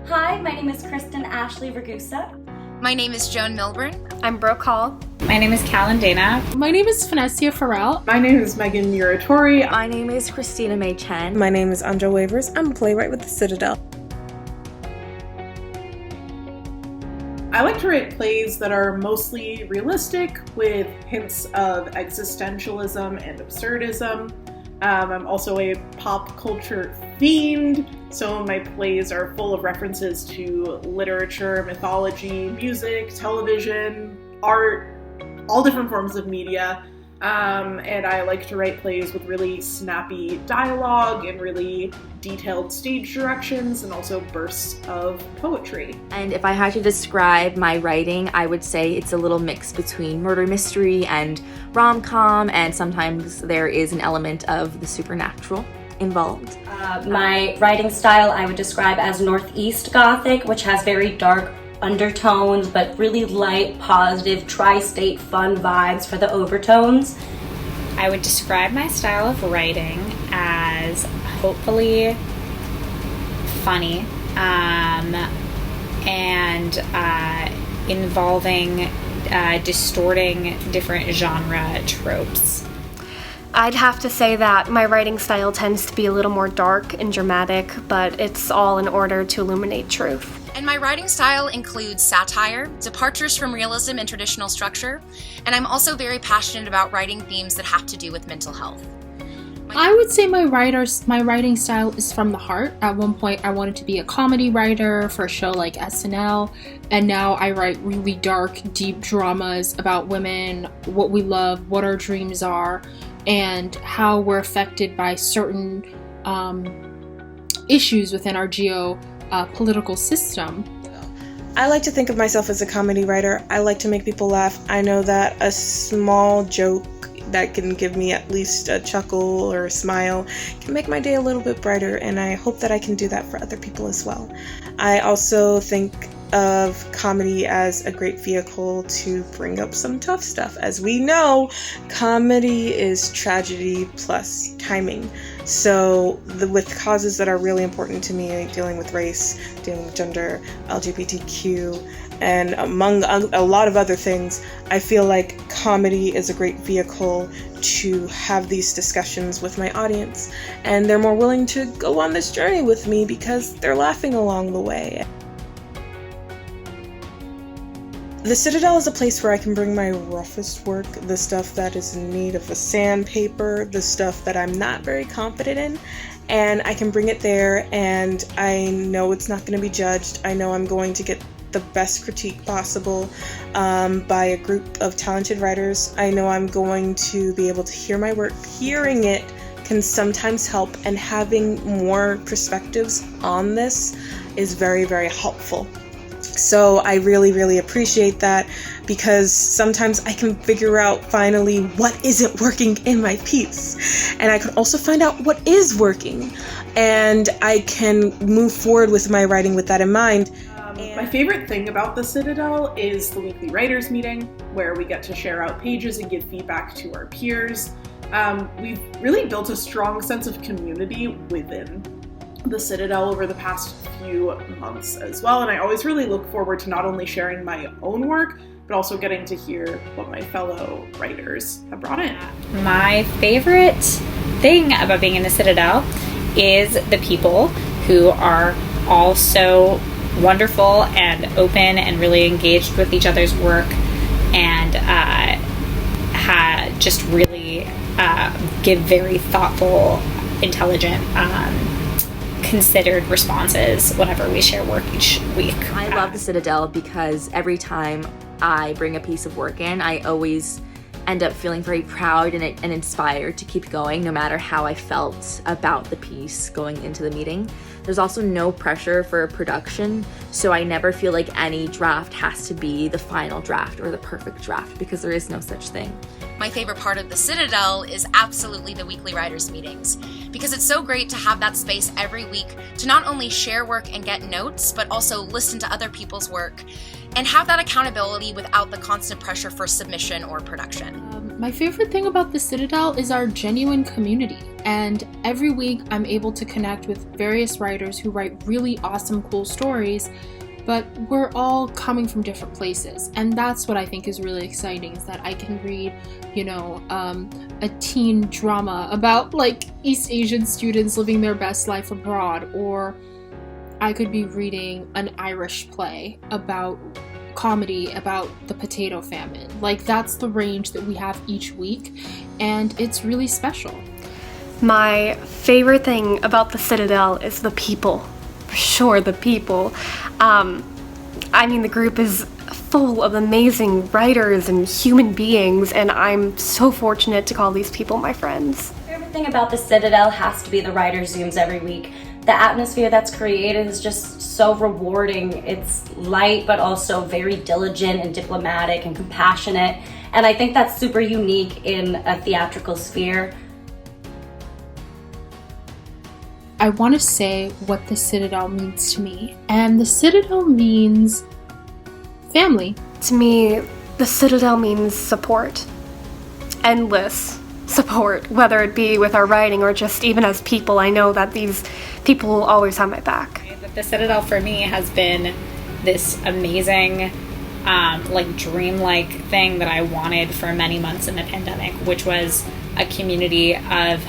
Hi, my name is Kristen Ashley Ragusa. My name is Joan Milburn. I'm Brooke Hall. My name is Callan Dana. My name is Finesia Farrell. My name is Megan Muratori. My name is Christina May Chen. My name is Anja Wavers. I'm a playwright with the Citadel. I like to write plays that are mostly realistic with hints of existentialism and absurdism. I'm also a pop culture fiend, so my plays are full of references to literature, mythology, music, television, art, all different forms of media. And I like to write plays with really snappy dialogue and really detailed stage directions and also bursts of poetry. And if I had to describe my writing, I would say it's a little mix between murder mystery and rom-com, and sometimes there is an element of the supernatural involved. My writing style I would describe as Northeast Gothic, which has very dark undertones, but really light, positive, tri-state fun vibes for the overtones. I would describe my style of writing as hopefully funny and involving distorting different genre tropes. I'd have to say that my writing style tends to be a little more dark and dramatic, but it's all in order to illuminate truth. And my writing style includes satire, departures from realism and traditional structure, and I'm also very passionate about writing themes that have to do with mental health. I would say my writing style is from the heart. At one point, I wanted to be a comedy writer for a show like SNL, and now I write really dark, deep dramas about women, what we love, what our dreams are, and how we're affected by certain issues within our political system. I like to think of myself as a comedy writer. I like to make people laugh. I know that a small joke that can give me at least a chuckle or a smile can make my day a little bit brighter, and I hope that I can do that for other people as well. I also think of comedy as a great vehicle to bring up some tough stuff. As we know, comedy is tragedy plus timing. So with causes that are really important to me, dealing with race, dealing with gender, LGBTQ, and among a lot of other things, I feel like comedy is a great vehicle to have these discussions with my audience. And they're more willing to go on this journey with me because they're laughing along the way. The Citadel is a place where I can bring my roughest work, the stuff that is in need of a sandpaper, the stuff that I'm not very confident in, and I can bring it there, and I know it's not going to be judged. I know I'm going to get the best critique possible by a group of talented writers. I know I'm going to be able to hear my work. Hearing it can sometimes help, and having more perspectives on this is very, very helpful. So I really, really appreciate that, because sometimes I can figure out finally what isn't working in my piece. And I can also find out what is working. And I can move forward with my writing with that in mind. My favorite thing about the Citadel is the weekly writers meeting, where we get to share out pages and give feedback to our peers. We've really built a strong sense of community within the Citadel over the past few months as well, and I always really look forward to not only sharing my own work, but also getting to hear what my fellow writers have brought in. My favorite thing about being in the Citadel is the people who are all so wonderful and open and really engaged with each other's work, and just really give very thoughtful, intelligent, considered responses whenever we share work each week. I love the Citadel because every time I bring a piece of work in, I always end up feeling very proud and inspired to keep going, no matter how I felt about the piece going into the meeting. There's also no pressure for production, so I never feel like any draft has to be the final draft or the perfect draft, because there is no such thing. My favorite part of the Citadel is absolutely the weekly writers meetings, because it's so great to have that space every week to not only share work and get notes, but also listen to other people's work and have that accountability without the constant pressure for submission or production. My favorite thing about the Citadel is our genuine community, and every week I'm able to connect with various writers who write really awesome, cool stories, but we're all coming from different places, and that's what I think is really exciting, is that I can read, a teen drama about like East Asian students living their best life abroad, or I could be reading an Irish play about comedy about the potato famine. Like, that's the range that we have each week, and it's really special. My favorite thing about the Citadel is the people. For sure, the people. The group is full of amazing writers and human beings, and I'm so fortunate to call these people my friends. My favorite thing about the Citadel has to be the writer Zooms every week. The atmosphere that's created is just so rewarding. It's light, but also very diligent and diplomatic and compassionate. And I think that's super unique in a theatrical sphere. I want to say what the Citadel means to me. And the Citadel means family. To me, the Citadel means support. Endless support, whether it be with our writing or just even as people. I know that these people will always have my back. The Citadel for me has been this amazing, dreamlike thing that I wanted for many months in the pandemic, which was a community of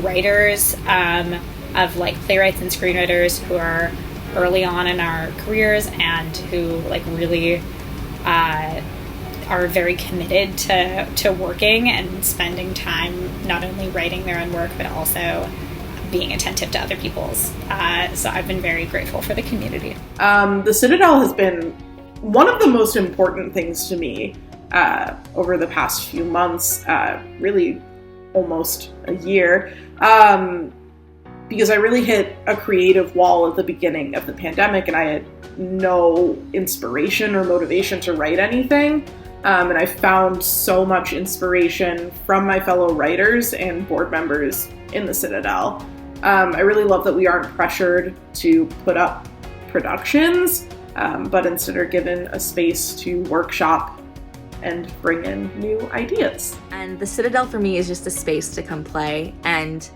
writers, of playwrights and screenwriters who are early on in our careers and who really are very committed to working and spending time not only writing their own work but also being attentive to other people's. So I've been very grateful for the community. The Citadel has been one of the most important things to me over the past few months, really almost a year, because I really hit a creative wall at the beginning of the pandemic and I had no inspiration or motivation to write anything. And I found so much inspiration from my fellow writers and board members in the Citadel. I really love that we aren't pressured to put up productions, but instead are given a space to workshop and bring in new ideas. And the Citadel for me is just a space to come play, and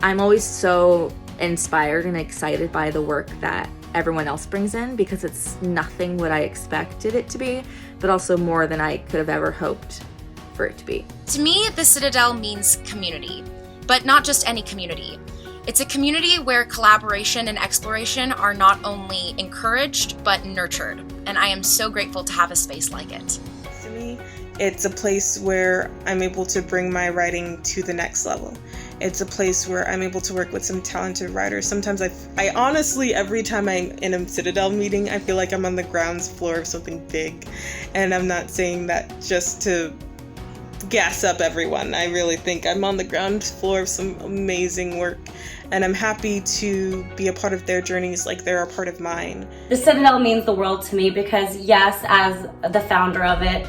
I'm always so inspired and excited by the work that everyone else brings in, because it's nothing what I expected it to be, but also more than I could have ever hoped for it to be. To me, the Citadel means community, but not just any community. It's a community where collaboration and exploration are not only encouraged, but nurtured, and I am so grateful to have a space like it. To me, it's a place where I'm able to bring my writing to the next level. It's a place where I'm able to work with some talented writers. Sometimes I honestly, every time I'm in a Citadel meeting, I feel like I'm on the ground floor of something big. And I'm not saying that just to gas up everyone. I really think I'm on the ground floor of some amazing work. And I'm happy to be a part of their journeys like they're a part of mine. The Citadel means the world to me because, yes, as the founder of it,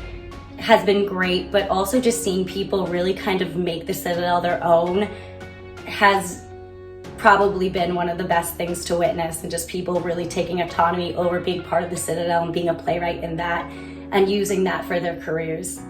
has been great, but also just seeing people really kind of make the Citadel their own has probably been one of the best things to witness, and just people really taking autonomy over being part of the Citadel and being a playwright in that and using that for their careers.